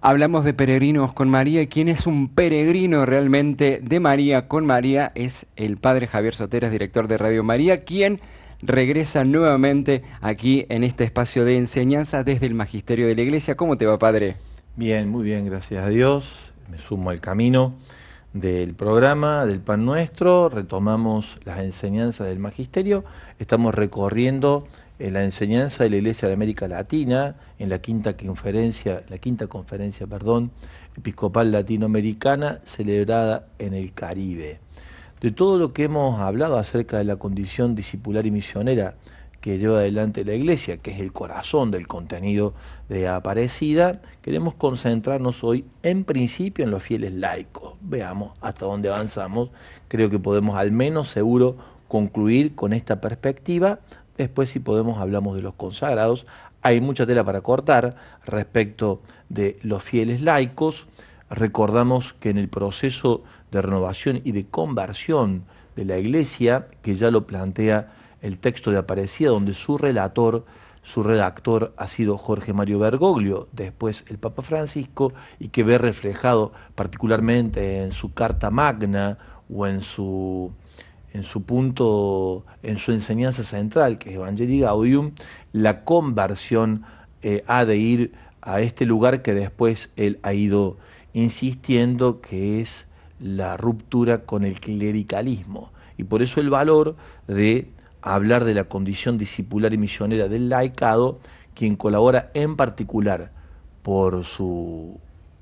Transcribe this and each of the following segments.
Hablamos de peregrinos con María y quien es un peregrino realmente de María con María es el padre Javier Soteras, director de Radio María, quien regresa nuevamente aquí en este espacio de enseñanza desde el Magisterio de la Iglesia. ¿Cómo te va, padre? Bien, muy bien, gracias a Dios. Me sumo al camino del programa del Pan Nuestro, retomamos las enseñanzas del Magisterio, estamos recorriendo la enseñanza de la Iglesia de América Latina en la quinta conferencia, episcopal latinoamericana celebrada en el Caribe. De todo lo que hemos hablado acerca de la condición discipular y misionera que lleva adelante la Iglesia, que es el corazón del contenido de Aparecida, queremos concentrarnos hoy en principio en los fieles laicos. Veamos hasta dónde avanzamos. Creo que podemos al menos seguro concluir con esta perspectiva. Después, si podemos, hablamos de los consagrados. Hay mucha tela para cortar respecto de los fieles laicos. Recordamos que en el proceso de renovación y de conversión de la Iglesia, que ya lo plantea el texto de Aparecida, donde su redactor ha sido Jorge Mario Bergoglio, después el Papa Francisco, y que ve reflejado particularmente en su Carta Magna o en su enseñanza central, que es Evangelii Gaudium, la conversión ha de ir a este lugar que después él ha ido insistiendo, que es la ruptura con el clericalismo. Y por eso el valor de hablar de la condición discipular y misionera del laicado, quien colabora en particular por su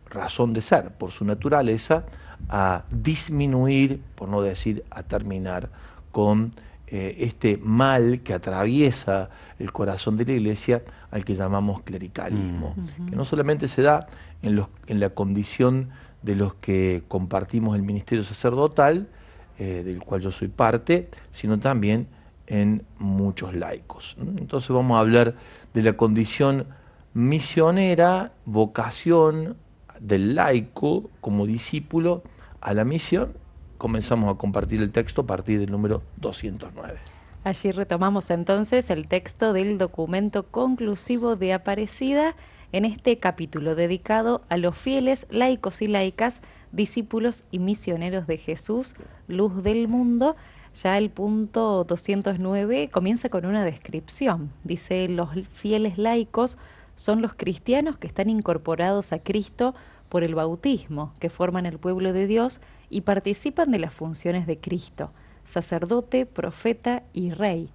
razón de ser, por su naturaleza, a disminuir, por no decir a terminar, con este mal que atraviesa el corazón de la Iglesia, al que llamamos clericalismo, que no solamente se da en la condición de los que compartimos el ministerio sacerdotal, del cual yo soy parte, sino también en muchos laicos. Entonces vamos a hablar de la condición misionera, vocación del laico como discípulo a la misión. Comenzamos a compartir el texto a partir del número 209. Allí retomamos entonces el texto del documento conclusivo de Aparecida en este capítulo dedicado a los fieles laicos y laicas, discípulos y misioneros de Jesús, luz del mundo. Ya el punto 209 comienza con una descripción. Dice: los fieles laicos son los cristianos que están incorporados a Cristo por el bautismo, que forman el pueblo de Dios y participan de las funciones de Cristo, sacerdote, profeta y rey.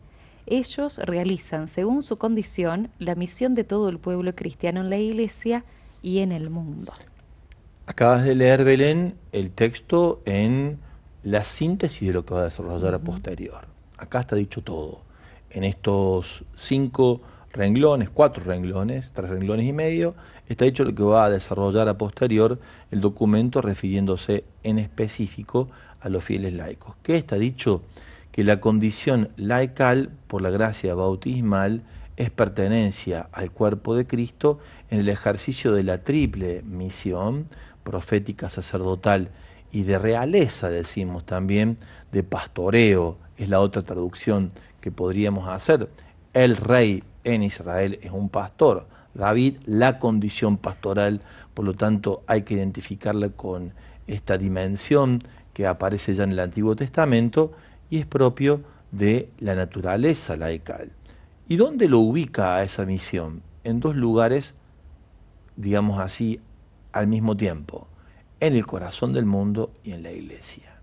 Ellos realizan, según su condición, la misión de todo el pueblo cristiano en la Iglesia y en el mundo. Acabas de leer, Belén, el texto en la síntesis de lo que va a desarrollar a posterior. Acá está dicho todo. En estos 4 renglones, 3 renglones y medio, está dicho lo que va a desarrollar a posterior el documento, refiriéndose en específico a los fieles laicos. ¿Qué está dicho? Que la condición laical, por la gracia bautismal, es pertenencia al cuerpo de Cristo en el ejercicio de la triple misión profética, sacerdotal y de realeza, decimos también, de pastoreo, es la otra traducción que podríamos hacer. El rey en Israel es un pastor. David, la condición pastoral, por lo tanto hay que identificarla con esta dimensión que aparece ya en el Antiguo Testamento y es propio de la naturaleza laical. ¿Y dónde lo ubica a esa misión? En 2 lugares, digamos así, al mismo tiempo, en el corazón del mundo y en la Iglesia.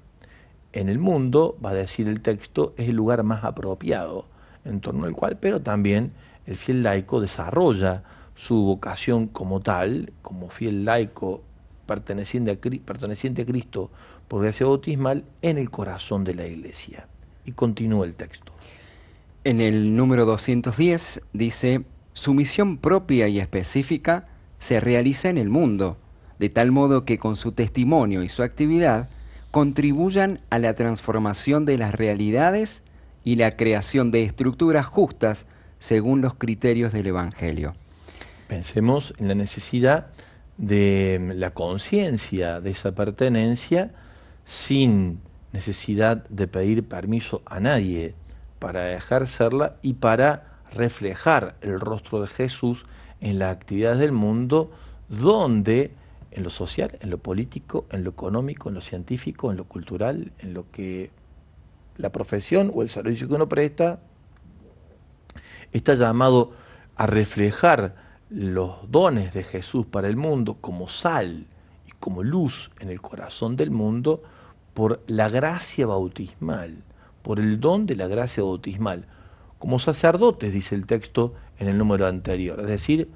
En el mundo, va a decir el texto, es el lugar más apropiado, en torno al cual, pero también el fiel laico desarrolla su vocación como tal, como fiel laico perteneciente a Cristo por gracia bautismal, en el corazón de la Iglesia. Y continúa el texto. En el número 210 dice: su misión propia y específica se realiza en el mundo, de tal modo que con su testimonio y su actividad contribuyan a la transformación de las realidades y la creación de estructuras justas según los criterios del Evangelio. Pensemos en la necesidad de la conciencia de esa pertenencia sin necesidad de pedir permiso a nadie para ejercerla y para reflejar el rostro de Jesús en las actividades del mundo donde en lo social, en lo político, en lo económico, en lo científico, en lo cultural, en lo que la profesión o el servicio que uno presta, está llamado a reflejar los dones de Jesús para el mundo como sal y como luz en el corazón del mundo por la gracia bautismal, por el don de la gracia bautismal, como sacerdotes, dice el texto en el número anterior, es decir,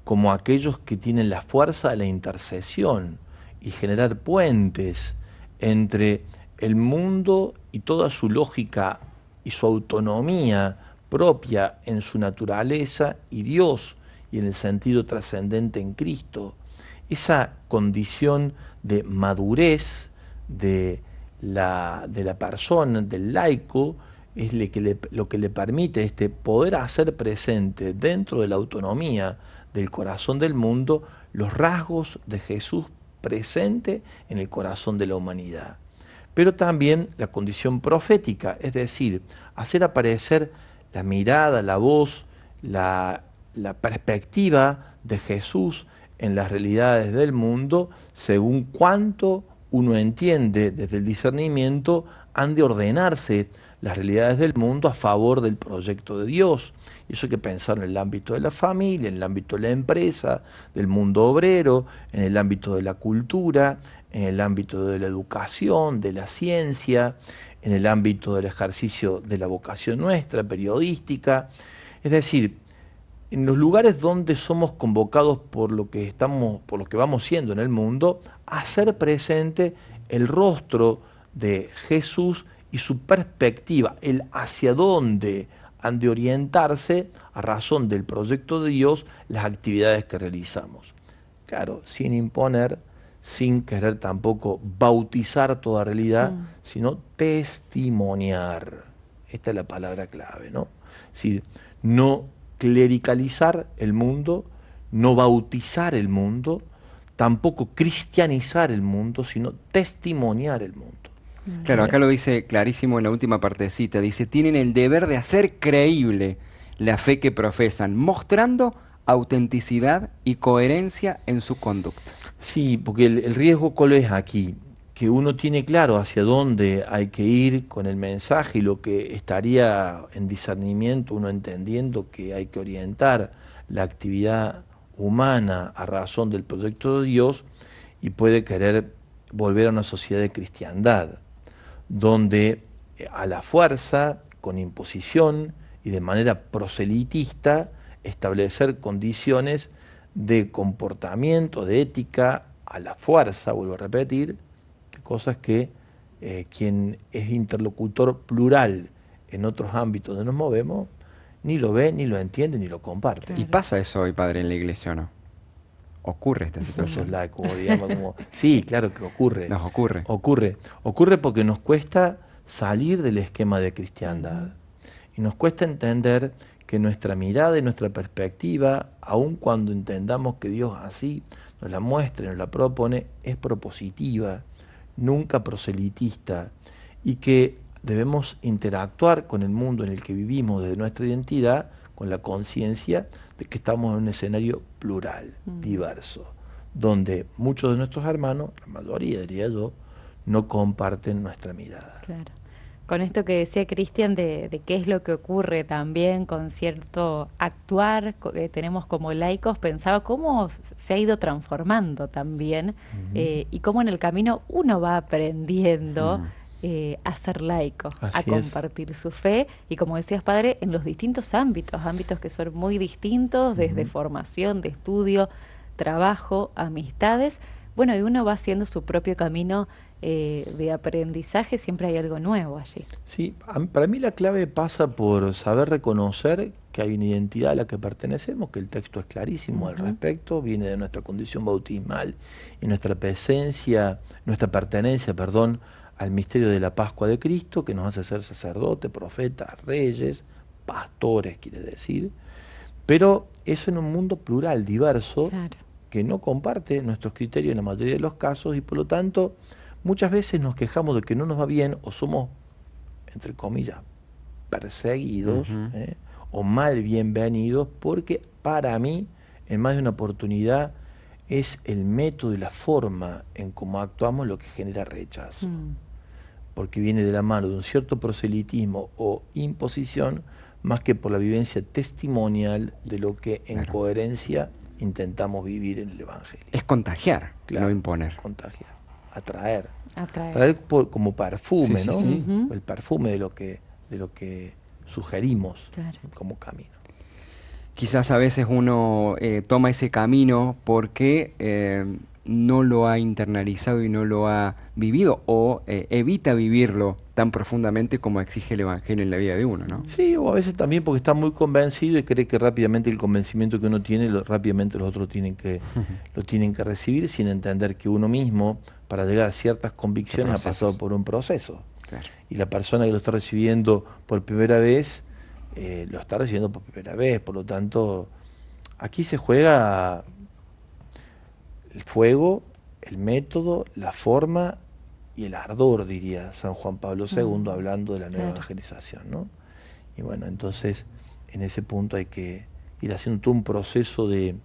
como aquellos que tienen la fuerza de la intercesión y generar puentes entre el mundo y toda su lógica y su autonomía propia en su naturaleza y Dios y en el sentido trascendente en Cristo. Esa condición de madurez de la persona, del laico, es lo que le permite poder hacer presente dentro de la autonomía del corazón del mundo los rasgos de Jesús presente en el corazón de la humanidad. Pero también la condición profética, es decir, hacer aparecer la mirada, la voz, la perspectiva de Jesús en las realidades del mundo según cuánto uno entiende desde el discernimiento han de ordenarse las realidades del mundo a favor del proyecto de Dios. Y eso hay que pensar en el ámbito de la familia, en el ámbito de la empresa, del mundo obrero, en el ámbito de la cultura, en el ámbito de la educación, de la ciencia, en el ámbito del ejercicio de la vocación nuestra, periodística. Es decir, en los lugares donde somos convocados por lo que vamos siendo en el mundo, a hacer presente el rostro de Jesús y su perspectiva, el hacia dónde han de orientarse a razón del proyecto de Dios las actividades que realizamos. Claro, sin imponer, sin querer tampoco bautizar toda realidad, sino testimoniar. Esta es la palabra clave, ¿no? Es decir, no clericalizar el mundo, no bautizar el mundo, tampoco cristianizar el mundo, sino testimoniar el mundo. Claro, acá lo dice clarísimo en la última partecita, dice, tienen el deber de hacer creíble la fe que profesan, mostrando autenticidad y coherencia en su conducta. Sí, porque el riesgo cuál es aquí, que uno tiene claro hacia dónde hay que ir con el mensaje y lo que estaría en discernimiento, uno entendiendo que hay que orientar la actividad humana a razón del proyecto de Dios y puede querer volver a una sociedad de cristiandad, donde a la fuerza, con imposición y de manera proselitista, establecer condiciones de comportamiento, de ética, a la fuerza, vuelvo a repetir, cosas que quien es interlocutor plural en otros ámbitos donde nos movemos, ni lo ve, ni lo entiende, ni lo comparte. Y pasa eso hoy, padre, en la iglesia, ¿o no? Ocurre esta situación. Sí, claro que ocurre. Nos ocurre. Ocurre porque nos cuesta salir del esquema de cristiandad. Y nos cuesta entender que nuestra mirada y nuestra perspectiva, aun cuando entendamos que Dios así nos la muestra y nos la propone, es propositiva, nunca proselitista, y que debemos interactuar con el mundo en el que vivimos desde nuestra identidad, con la conciencia de que estamos en un escenario plural, diverso, donde muchos de nuestros hermanos, la mayoría diría yo, no comparten nuestra mirada. Claro. Con esto que decía Cristian de qué es lo que ocurre también con cierto actuar que tenemos como laicos, pensaba cómo se ha ido transformando también y cómo en el camino uno va aprendiendo a ser laico, a compartir su fe y, como decías, padre, en los distintos ámbitos que son muy distintos, desde formación, de estudio, trabajo, amistades. Bueno, y uno va haciendo su propio camino de aprendizaje, siempre hay algo nuevo allí. Sí, para mí la clave pasa por saber reconocer que hay una identidad a la que pertenecemos, que el texto es clarísimo al respecto, viene de nuestra condición bautismal y nuestra pertenencia, al misterio de la Pascua de Cristo, que nos hace ser sacerdotes, profetas, reyes, pastores, quiere decir, pero eso en un mundo plural, diverso, claro, que no comparte nuestros criterios en la mayoría de los casos y por lo tanto muchas veces nos quejamos de que no nos va bien o somos, entre comillas, perseguidos o mal bienvenidos porque para mí, en más de una oportunidad, es el método y la forma en cómo actuamos lo que genera rechazo. Porque viene de la mano de un cierto proselitismo o imposición, más que por la vivencia testimonial de lo que en coherencia intentamos vivir en el Evangelio. Es contagiar, Claro, no imponer. Contagiar, atraer. Atraer. Atraer como perfume, Sí, sí, ¿no? sí. El perfume de lo que sugerimos Claro. como camino. Quizás a veces uno toma ese camino porque no lo ha internalizado y no lo ha vivido o evita vivirlo tan profundamente como exige el Evangelio en la vida de uno, ¿no? Sí, o a veces también porque está muy convencido y cree que rápidamente el convencimiento que uno tiene, rápidamente los otros lo tienen que recibir, sin entender que uno mismo, para llegar a ciertas convicciones, ha pasado por un proceso. Claro. Y la persona que lo está recibiendo por primera vez, lo está recibiendo por primera vez. Por lo tanto, aquí se juega el fuego, el método, la forma y el ardor, diría San Juan Pablo II, hablando de la nueva evangelización, ¿no? Y bueno, entonces, en ese punto hay que ir haciendo todo un proceso de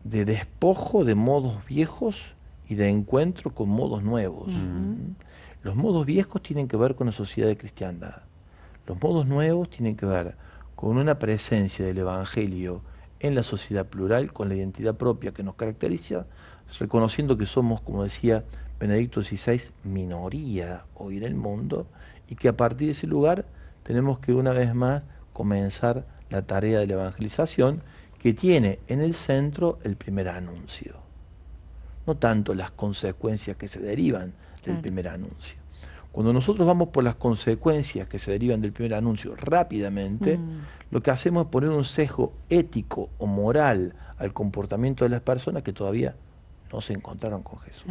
despojo de modos viejos y de encuentro con modos nuevos. Los modos viejos tienen que ver con la sociedad de cristiandad. Los modos nuevos tienen que ver con una presencia del Evangelio en la sociedad plural, con la identidad propia que nos caracteriza, reconociendo que somos, como decía Benedicto XVI, minoría hoy en el mundo, y que a partir de ese lugar tenemos que una vez más comenzar la tarea de la evangelización, que tiene en el centro el primer anuncio. No tanto las consecuencias que se derivan del primer anuncio. Cuando nosotros vamos por las consecuencias que se derivan del primer anuncio rápidamente, lo que hacemos es poner un sesgo ético o moral al comportamiento de las personas que todavía no se encontraron con Jesús,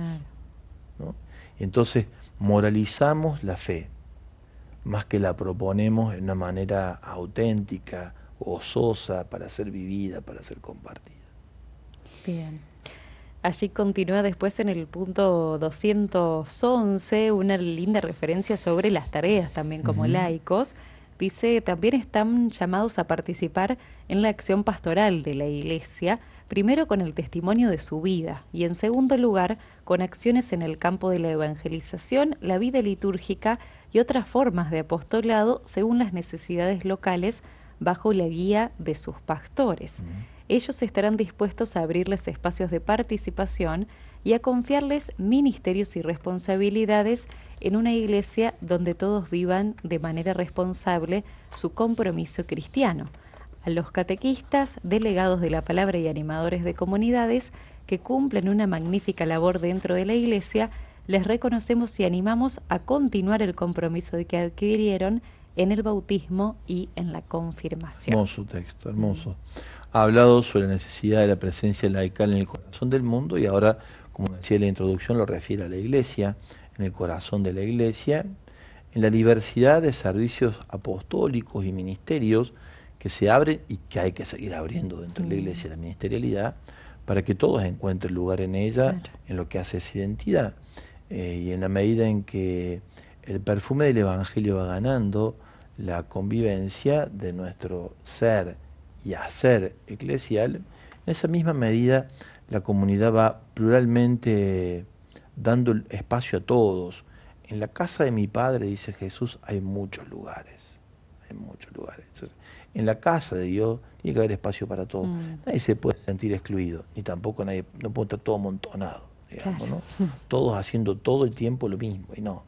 ¿no? Y entonces moralizamos la fe, más que la proponemos en una manera auténtica, gozosa, para ser vivida, para ser compartida. Bien. Allí continúa después en el punto 211 una linda referencia sobre las tareas también como laicos. Dice, también están llamados a participar en la acción pastoral de la Iglesia, primero con el testimonio de su vida y en segundo lugar con acciones en el campo de la evangelización, la vida litúrgica y otras formas de apostolado según las necesidades locales bajo la guía de sus pastores. Ellos estarán dispuestos a abrirles espacios de participación y a confiarles ministerios y responsabilidades en una iglesia donde todos vivan de manera responsable su compromiso cristiano. A los catequistas, delegados de la palabra y animadores de comunidades que cumplen una magnífica labor dentro de la iglesia, les reconocemos y animamos a continuar el compromiso que adquirieron en el bautismo y en la confirmación. Hermoso texto, hermoso. Ha hablado sobre la necesidad de la presencia laical en el corazón del mundo y ahora, como decía en la introducción, lo refiere a la Iglesia, en el corazón de la Iglesia, en la diversidad de servicios apostólicos y ministerios que se abren y que hay que seguir abriendo dentro de la Iglesia, la ministerialidad, para que todos encuentren lugar en ella, en lo que hace esa identidad. Y en la medida en que el perfume del Evangelio va ganando la convivencia de nuestro ser y hacer eclesial, en esa misma medida la comunidad va pluralmente dando espacio a todos. En la casa de mi Padre, dice Jesús, hay muchos lugares. Hay muchos lugares. Entonces, en la casa de Dios tiene que haber espacio para todos. Nadie se puede sentir excluido, ni tampoco nadie, no puede estar todo amontonado, digamos, ¿no? Todos haciendo todo el tiempo lo mismo, y no.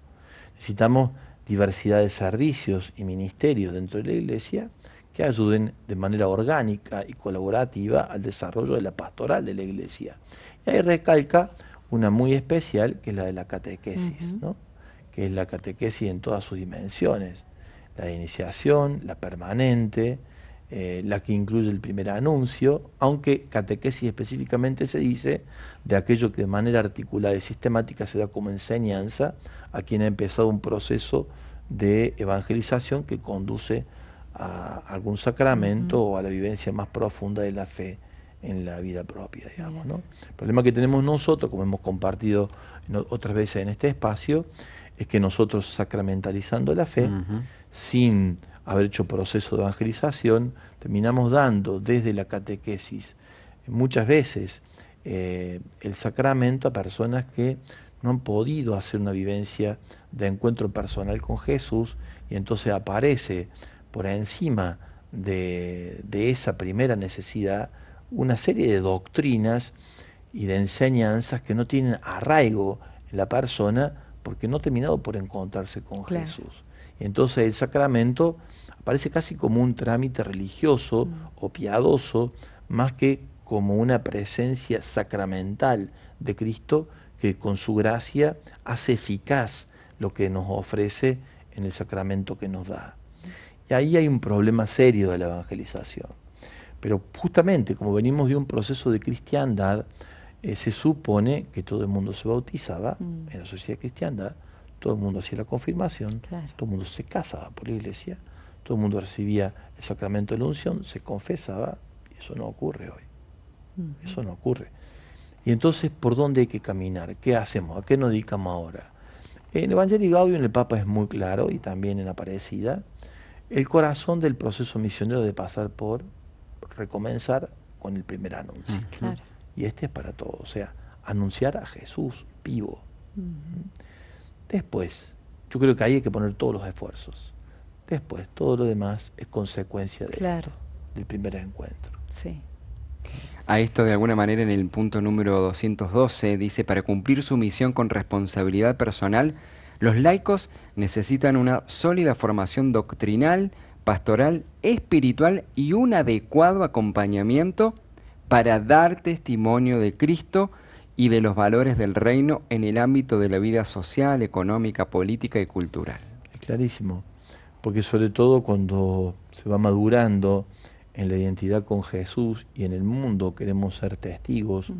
Necesitamos diversidad de servicios y ministerios dentro de la Iglesia que ayuden de manera orgánica y colaborativa al desarrollo de la pastoral de la Iglesia. Y ahí recalca una muy especial, que es la de la catequesis, ¿no? Que es la catequesis en todas sus dimensiones, la de iniciación, la permanente, la que incluye el primer anuncio, aunque catequesis específicamente se dice de aquello que de manera articulada y sistemática se da como enseñanza a quien ha empezado un proceso de evangelización que conduce a algún sacramento o a la vivencia más profunda de la fe en la vida propia, digamos, ¿no? El problema que tenemos nosotros, como hemos compartido otras veces en este espacio, es que nosotros sacramentalizando la fe, sin haber hecho proceso de evangelización, terminamos dando desde la catequesis muchas veces el sacramento a personas que no han podido hacer una vivencia de encuentro personal con Jesús, y entonces aparece por encima de esa primera necesidad una serie de doctrinas y de enseñanzas que no tienen arraigo en la persona porque no ha terminado por encontrarse con Jesús. Y entonces el sacramento aparece casi como un trámite religioso o piadoso, más que como una presencia sacramental de Cristo que con su gracia hace eficaz lo que nos ofrece en el sacramento que nos da. Y ahí hay un problema serio de la evangelización. Pero justamente como venimos de un proceso de cristiandad, se supone que todo el mundo se bautizaba en la sociedad cristiana, todo el mundo hacía la confirmación, todo el mundo se casaba por la iglesia, todo el mundo recibía el sacramento de la unción, se confesaba, y eso no ocurre hoy. Eso no ocurre. Y entonces, ¿por dónde hay que caminar? ¿Qué hacemos? ¿A qué nos dedicamos ahora? En Evangelii Gaudium el Papa es muy claro, y también en Aparecida, el corazón del proceso misionero de pasar por recomenzar con el primer anuncio. Y este es para todos, o sea, anunciar a Jesús vivo. Después, yo creo que ahí hay que poner todos los esfuerzos. Después, todo lo demás es consecuencia de esto, del primer encuentro. Sí. A esto, de alguna manera, en el punto número 212, dice: para cumplir su misión con responsabilidad personal, los laicos necesitan una sólida formación doctrinal, pastoral, espiritual y un adecuado acompañamiento para dar testimonio de Cristo y de los valores del reino en el ámbito de la vida social, económica, política y cultural. Es clarísimo, porque sobre todo cuando se va madurando en la identidad con Jesús y en el mundo queremos ser testigos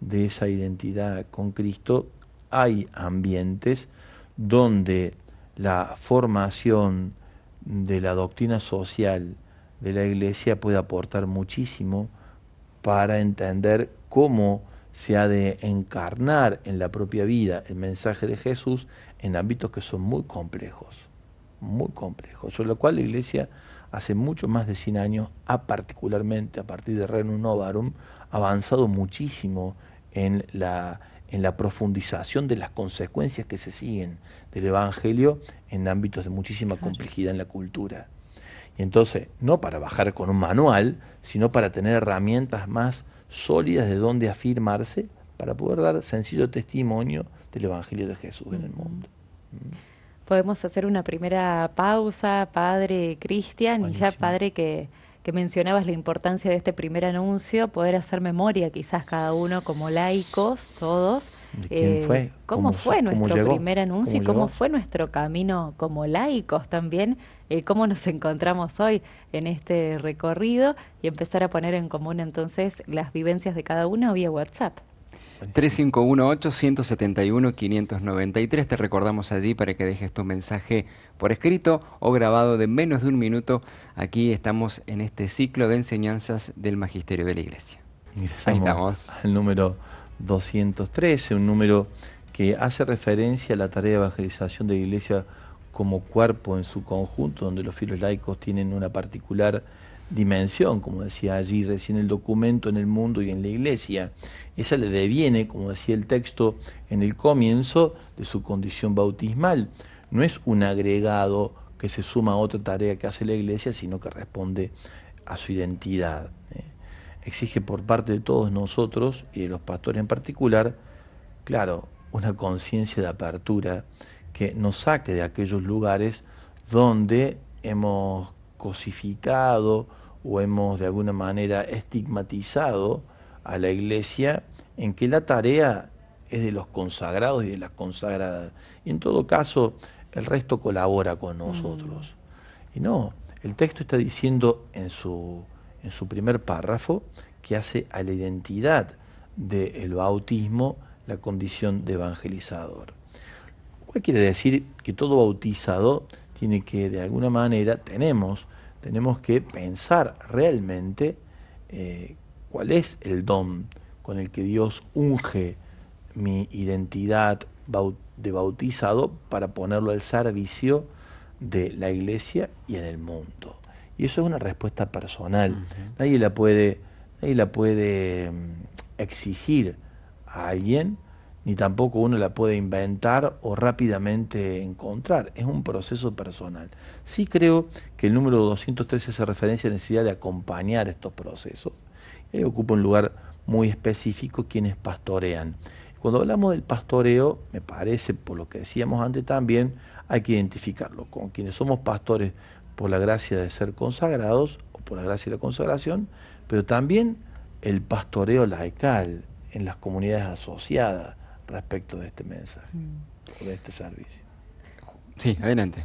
de esa identidad con Cristo, hay ambientes donde la formación de la doctrina social de la Iglesia puede aportar muchísimo para entender cómo se ha de encarnar en la propia vida el mensaje de Jesús en ámbitos que son muy complejos, sobre lo cual la Iglesia hace mucho más de 100 años, particularmente a partir de Rerum Novarum, avanzado muchísimo en la profundización de las consecuencias que se siguen del Evangelio en ámbitos de muchísima complejidad en la cultura. Y entonces, no para bajar con un manual, sino para tener herramientas más sólidas de donde afirmarse para poder dar sencillo testimonio del Evangelio de Jesús en el mundo. Podemos hacer una primera pausa, Padre Cristian, y ya, Padre, que mencionabas la importancia de este primer anuncio, poder hacer memoria quizás cada uno como laicos, todos. ¿De quién fue? ¿Cómo fue nuestro primer anuncio y cómo fue nuestro camino como laicos también? ¿Cómo nos encontramos hoy en este recorrido? Y empezar a poner en común entonces las vivencias de cada uno vía WhatsApp. 3518-171-593, te recordamos allí para que dejes tu mensaje por escrito o grabado de menos de un minuto. Aquí estamos en este ciclo de enseñanzas del Magisterio de la Iglesia. Ahí estamos. Al número 213, un número que hace referencia a la tarea de evangelización de la Iglesia como cuerpo en su conjunto, donde los fieles laicos tienen una particular dimensión, como decía allí recién el documento, en el mundo y en la Iglesia. Esa le deviene, como decía el texto en el comienzo, de su condición bautismal. No es un agregado que se suma a otra tarea que hace la Iglesia, sino que responde a su identidad. Exige por parte de todos nosotros, y de los pastores en particular, claro, una conciencia de apertura que nos saque de aquellos lugares donde hemos cosificado o hemos de alguna manera estigmatizado a la Iglesia, en que la tarea es de los consagrados y de las consagradas. Y en todo caso, el resto colabora con nosotros. Y no, el texto está diciendo en su primer párrafo que hace a la identidad del bautismo la condición de evangelizador. Lo cual quiere decir que todo bautizado tiene que, de alguna manera, tenemos que pensar realmente cuál es el don con el que Dios unge mi identidad de bautizado para ponerlo al servicio de la Iglesia y en el mundo. Y eso es una respuesta personal. Nadie la puede exigir a alguien, ni tampoco uno la puede inventar o rápidamente encontrar. Es un proceso personal. Sí creo que el número 213 hace referencia a la necesidad de acompañar estos procesos. Y ocupa un lugar muy específico quienes pastorean. Cuando hablamos del pastoreo, me parece, por lo que decíamos antes también, hay que identificarlo con quienes somos pastores por la gracia de ser consagrados o por la gracia de la consagración, pero también el pastoreo laical en las comunidades asociadas respecto de este mensaje, o de este servicio. Sí, adelante.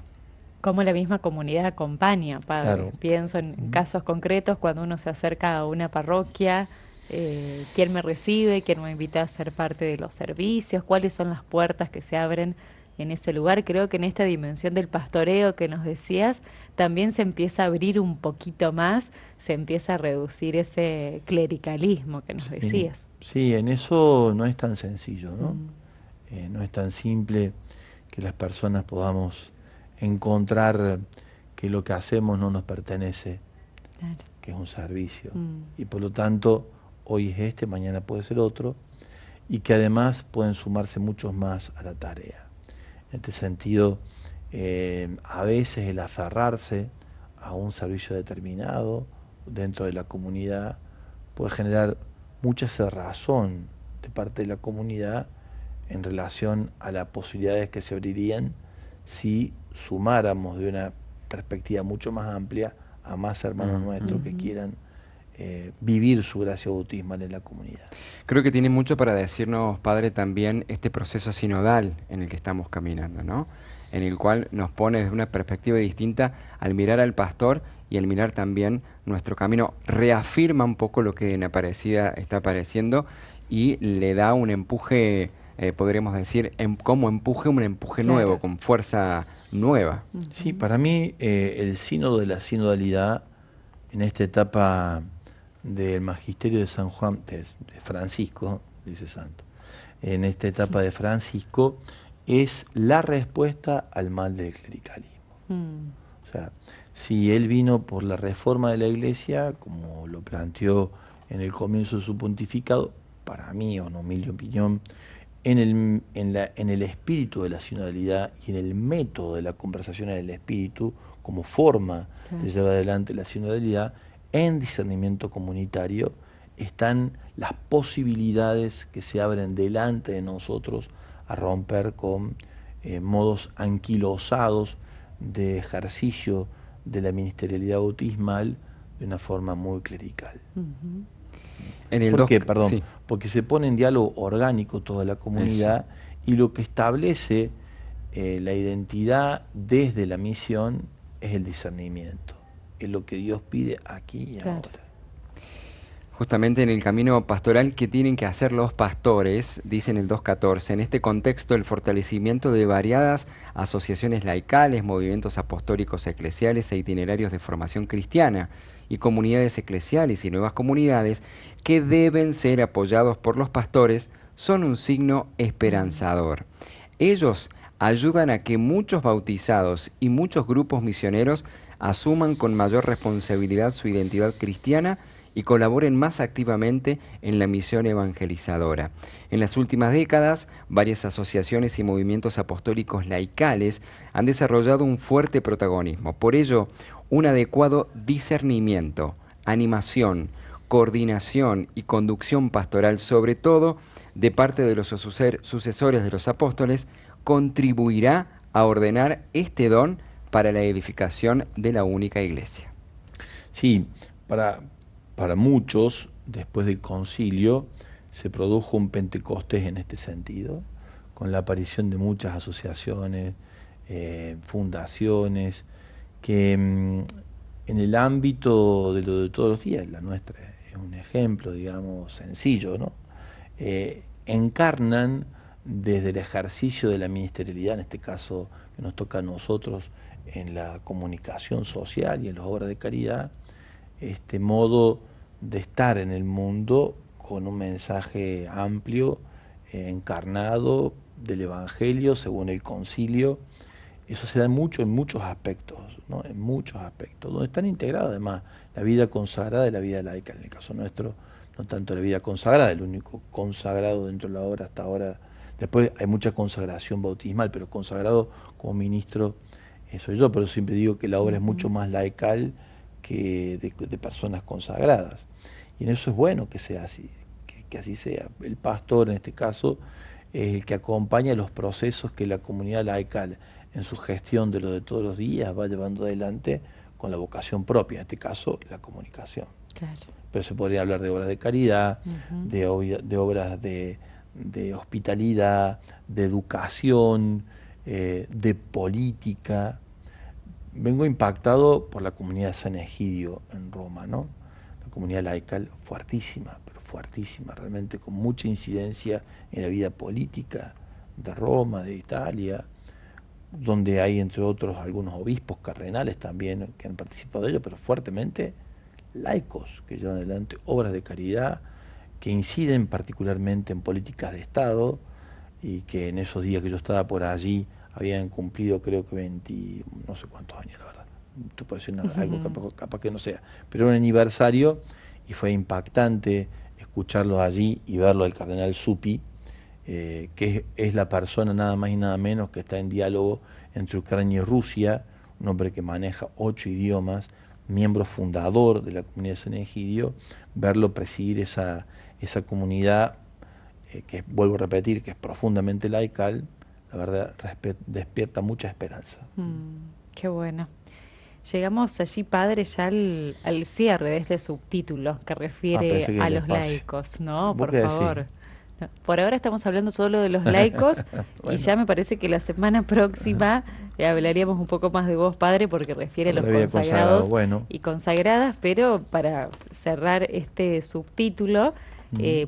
Cómo la misma comunidad acompaña, padre. Claro. Pienso en casos concretos cuando uno se acerca a una parroquia, quién me recibe, quién me invita a ser parte de los servicios, cuáles son las puertas que se abren en ese lugar. Creo que en esta dimensión del pastoreo que nos decías, también se empieza a abrir un poquito más, se empieza a reducir ese clericalismo que nos decías. Sí, en eso no es tan sencillo, ¿no? No es tan simple que las personas podamos encontrar que lo que hacemos no nos pertenece, Claro. que es un servicio. Y por lo tanto, hoy es este, mañana puede ser otro, y que además pueden sumarse muchos más a la tarea. En este sentido, a veces el aferrarse a un servicio determinado dentro de la comunidad puede generar mucha cerrazón de parte de la comunidad en relación a las posibilidades que se abrirían si sumáramos de una perspectiva mucho más amplia a más hermanos nuestros que quieran vivir su gracia bautismal en la comunidad. Creo que tiene mucho para decirnos, padre, también este proceso sinodal en el que estamos caminando, ¿no? En el cual nos pone desde una perspectiva distinta al mirar al pastor y al mirar también nuestro camino. Reafirma un poco lo que en Aparecida está apareciendo y le da un empuje, podríamos decir, como empuje, un empuje Claro. nuevo, con fuerza nueva. Sí, para mí el sínodo de la sinodalidad en esta etapa del magisterio de San Juan, de Francisco, dice Santo, en esta etapa de Francisco, es la respuesta al mal del clericalismo. O sea, si él vino por la reforma de la Iglesia, como lo planteó en el comienzo de su pontificado, para mí, o en humilde opinión, en el espíritu de la sinodalidad y en el método de la conversación en el espíritu, como forma de llevar adelante la sinodalidad, en discernimiento comunitario están las posibilidades que se abren delante de nosotros a romper con modos anquilosados de ejercicio de la ministerialidad bautismal de una forma muy clerical. En el ¿Por qué? doc- Perdón, sí. porque se pone en diálogo orgánico toda la comunidad y lo que establece la identidad desde la misión es el discernimiento, es lo que Dios pide aquí y Claro. ahora. Justamente en el camino pastoral que tienen que hacer los pastores, dice en el 2.14, en este contexto el fortalecimiento de variadas asociaciones laicales, movimientos apostólicos eclesiales e itinerarios de formación cristiana y comunidades eclesiales y nuevas comunidades que deben ser apoyados por los pastores son un signo esperanzador. Ellos ayudan a que muchos bautizados y muchos grupos misioneros asuman con mayor responsabilidad su identidad cristiana y colaboren más activamente en la misión evangelizadora. En las últimas décadas, varias asociaciones y movimientos apostólicos laicales han desarrollado un fuerte protagonismo. Por ello, un adecuado discernimiento, animación, coordinación y conducción pastoral, sobre todo de parte de los sucesores de los apóstoles, contribuirá a ordenar este don para la edificación de la única iglesia. Sí, para muchos, después del concilio, se produjo un Pentecostés en este sentido, con la aparición de muchas asociaciones, fundaciones, que en el ámbito de lo de todos los días, la nuestra es un ejemplo, digamos, sencillo, ¿no? Encarnan desde el ejercicio de la ministerialidad, en este caso que nos toca a nosotros en la comunicación social y en las obras de caridad, este modo de estar en el mundo con un mensaje amplio, encarnado del Evangelio según el concilio. Eso se da mucho en muchos aspectos, ¿no? En muchos aspectos, donde están integradas además la vida consagrada y la vida laica, en el caso nuestro no tanto la vida consagrada, el único consagrado dentro de la obra hasta ahora. Después hay mucha consagración bautismal, pero consagrado como ministro soy yo, pero siempre digo que la obra es mucho más laical que de personas consagradas. Y en eso es bueno que sea así, que así sea. El pastor, en este caso, es el que acompaña los procesos que la comunidad laical, en su gestión de lo de todos los días, va llevando adelante con la vocación propia, en este caso, la comunicación. Claro. Pero se podría hablar de obras de caridad, de obras de hospitalidad, de educación, de política. Vengo impactado por la comunidad de San Egidio en Roma, ¿no? La comunidad laical fuertísima, pero fuertísima, realmente con mucha incidencia en la vida política de Roma, de Italia, donde hay entre otros algunos obispos, cardenales también que han participado de ello, pero fuertemente laicos que llevan adelante obras de caridad que inciden particularmente en políticas de Estado y que en esos días que yo estaba por allí habían cumplido creo que 20, no sé cuántos años, la verdad. Tú puedes decir algo capaz que no sea, pero era un aniversario y fue impactante escucharlo allí y verlo al cardenal Zuppi, que es la persona nada más y nada menos que está en diálogo entre Ucrania y Rusia, un hombre que maneja 8 idiomas, miembro fundador de la comunidad de San Egidio, verlo presidir esa comunidad, que vuelvo a repetir, que es profundamente laical, la verdad despierta mucha esperanza. Qué bueno. Llegamos allí, padre, ya al cierre de este subtítulo que refiere a los laicos, ¿no? Por favor. No, por ahora estamos hablando solo de los laicos bueno. Y ya me parece que la semana próxima hablaríamos un poco más de vos, padre, porque refiere a los consagrados y consagradas, pero para cerrar este subtítulo,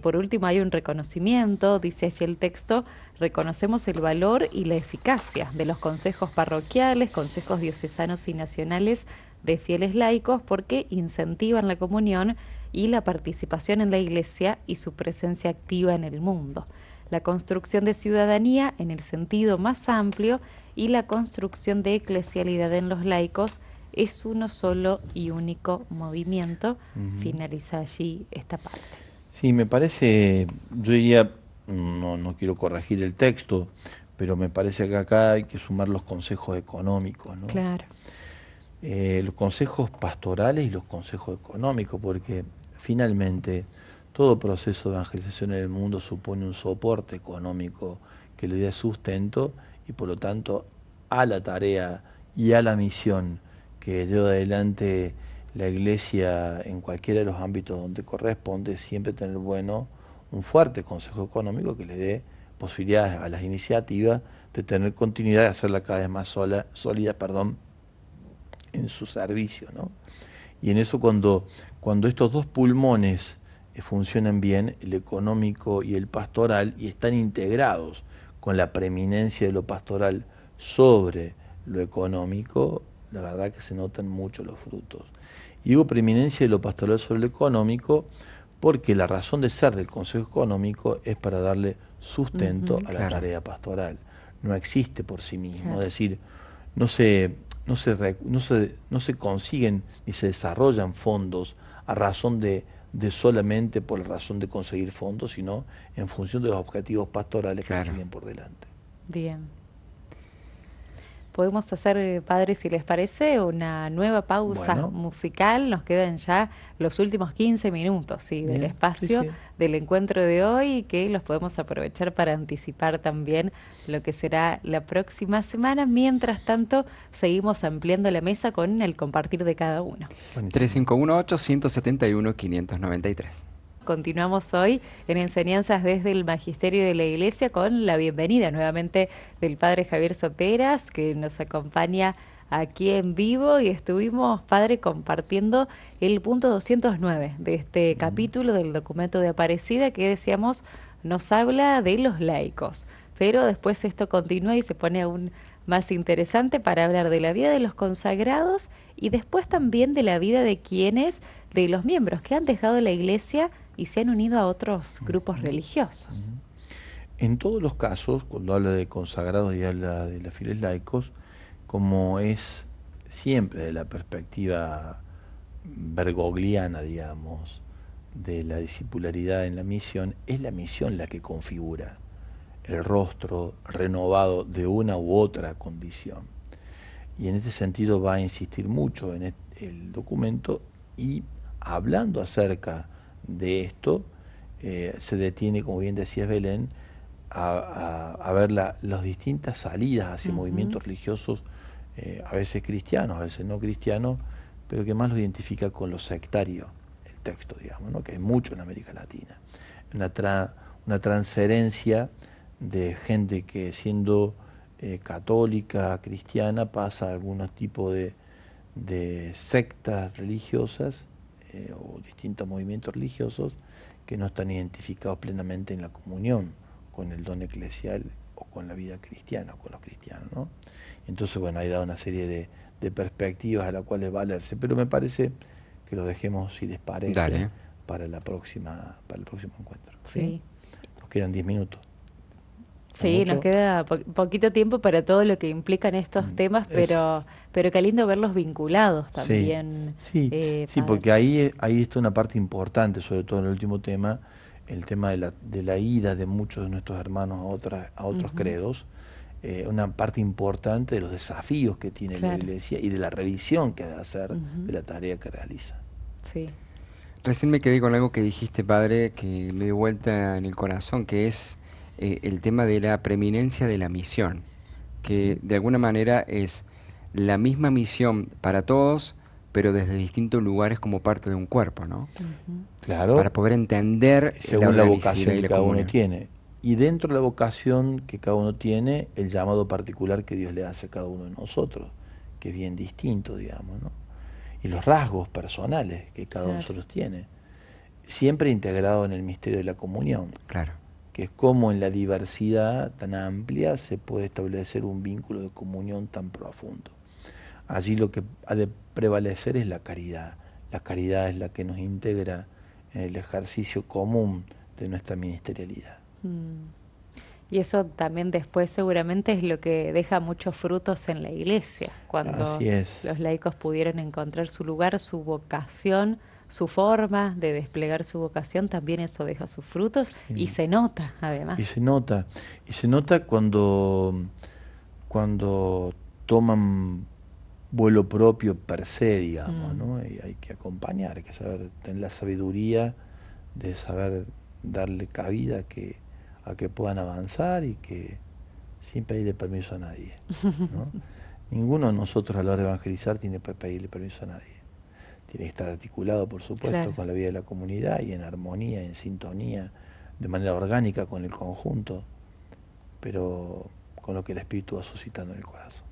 por último hay un reconocimiento, dice allí el texto, reconocemos el valor y la eficacia de los consejos parroquiales, consejos diocesanos y nacionales de fieles laicos porque incentivan la comunión y la participación en la Iglesia y su presencia activa en el mundo, la construcción de ciudadanía en el sentido más amplio y la construcción de eclesialidad en los laicos es uno solo y único movimiento. Finaliza allí esta parte. Sí, me parece, yo diría, no quiero corregir el texto, pero me parece que acá hay que sumar los consejos económicos, ¿no? Claro. Los consejos pastorales y los consejos económicos, porque finalmente todo proceso de evangelización en el mundo supone un soporte económico que le dé sustento y por lo tanto a la tarea y a la misión que lleva adelante la Iglesia en cualquiera de los ámbitos donde corresponde, siempre tener bueno un fuerte consejo económico que le dé posibilidades a las iniciativas de tener continuidad y hacerla cada vez más sólida, en su servicio, ¿no? Y en eso cuando estos dos pulmones funcionan bien, el económico y el pastoral, y están integrados con la preeminencia de lo pastoral sobre lo económico, la verdad que se notan mucho los frutos. Y digo preeminencia de lo pastoral sobre lo económico porque la razón de ser del Consejo Económico es para darle sustento a la tarea pastoral. No existe por sí mismo, es decir, no se consiguen ni se desarrollan fondos a razón de solamente por la razón de conseguir fondos, sino en función de los objetivos pastorales que siguen por delante. Bien. Podemos hacer, padre, si les parece, una nueva pausa musical. Nos quedan ya los últimos 15 minutos del espacio del encuentro de hoy, que los podemos aprovechar para anticipar también lo que será la próxima semana. Mientras tanto, seguimos ampliando la mesa con el compartir de cada uno. 3518-171-593. Continuamos hoy en Enseñanzas desde el Magisterio de la Iglesia con la bienvenida nuevamente del Padre Javier Soteras, que nos acompaña aquí en vivo, y estuvimos, Padre, compartiendo el punto 209 de este capítulo del documento de Aparecida, que decíamos nos habla de los laicos, pero después esto continúa y se pone aún más interesante para hablar de la vida de los consagrados y después también de la vida de de los miembros que han dejado la Iglesia y se han unido a otros grupos religiosos. En todos los casos, cuando habla de consagrados y habla de los fieles laicos, como es siempre de la perspectiva bergogliana, digamos, de la discipularidad en la misión, es la misión la que configura el rostro renovado de una u otra condición. Y en este sentido va a insistir mucho en el documento, y hablando acerca de esto, se detiene, como bien decías Belén, a ver las distintas salidas hacia movimientos religiosos, a veces cristianos, a veces no cristianos, pero que más lo identifica con lo sectario, el texto, digamos, ¿no? Que hay mucho en América Latina. Una transferencia de gente que, siendo católica, cristiana, pasa a algunos tipos de sectas religiosas o distintos movimientos religiosos que no están identificados plenamente en la comunión con el don eclesial o con la vida cristiana, o con los cristianos, ¿no? Entonces, bueno, hay dado una serie de perspectivas a las cuales valerse, pero me parece que lo dejemos, si les parece, Dale. para el próximo encuentro. Sí. Nos quedan 10 minutos. Sí, nos queda poquito tiempo para todo lo que implican estos temas, pero qué lindo verlos vinculados también. Sí, porque ahí está una parte importante, sobre todo en el último tema, el tema de la ida de muchos de nuestros hermanos a otros credos, una parte importante de los desafíos que tiene la Iglesia y de la revisión que ha de hacer de la tarea que realiza. Sí. Recién me quedé con algo que dijiste, padre, que me dio vuelta en el corazón, que es el tema de la preeminencia de la misión, que de alguna manera es la misma misión para todos, pero desde distintos lugares como parte de un cuerpo, ¿no? Claro. Para poder entender según la vocación que cada uno tiene. Y dentro de la vocación que cada uno tiene, el llamado particular que Dios le hace a cada uno de nosotros, que es bien distinto, digamos, ¿no? Y los rasgos personales que cada uno de nosotros tiene, siempre integrado en el misterio de la comunión. Claro. Que es como en la diversidad tan amplia se puede establecer un vínculo de comunión tan profundo. Allí lo que ha de prevalecer es la caridad. La caridad es la que nos integra en el ejercicio común de nuestra ministerialidad. Y eso también después seguramente es lo que deja muchos frutos en la Iglesia, cuando los laicos pudieron encontrar su lugar, su vocación, su forma de desplegar su vocación, también eso deja sus frutos y se nota además. Y se nota cuando toman vuelo propio per se, digamos, ¿no? Y hay que acompañar, hay que saber tener la sabiduría de saber darle cabida a que puedan avanzar y que sin pedirle permiso a nadie, ¿no? Ninguno de nosotros a la hora de evangelizar tiene que pedirle permiso a nadie. Tiene que estar articulado, por supuesto, con la vida de la comunidad y en armonía, en sintonía, de manera orgánica con el conjunto, pero con lo que el Espíritu va suscitando en el corazón.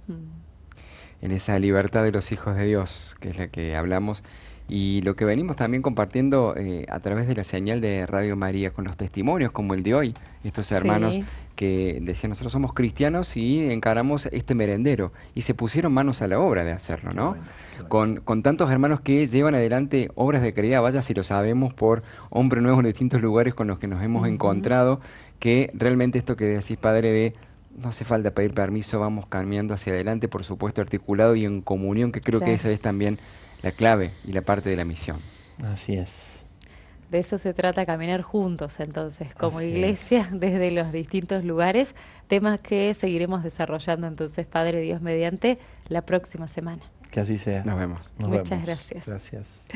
En esa libertad de los hijos de Dios, que es la que hablamos, y lo que venimos también compartiendo a través de la señal de Radio María, con los testimonios como el de hoy, estos hermanos que decían, nosotros somos cristianos y encaramos este merendero, y se pusieron manos a la obra de hacerlo, ¿no? Bueno. Con tantos hermanos que llevan adelante obras de caridad, vaya si lo sabemos por hombres nuevos en distintos lugares con los que nos hemos encontrado, que realmente esto que decís, padre, de no hace falta pedir permiso, vamos caminando hacia adelante, por supuesto articulado y en comunión, que creo que esa es también la clave y la parte de la misión. Así es. De eso se trata, caminar juntos entonces, como iglesia, desde los distintos lugares, temas que seguiremos desarrollando entonces, Padre Dios mediante, la próxima semana. Que así sea. Nos vemos. Muchas gracias. Gracias.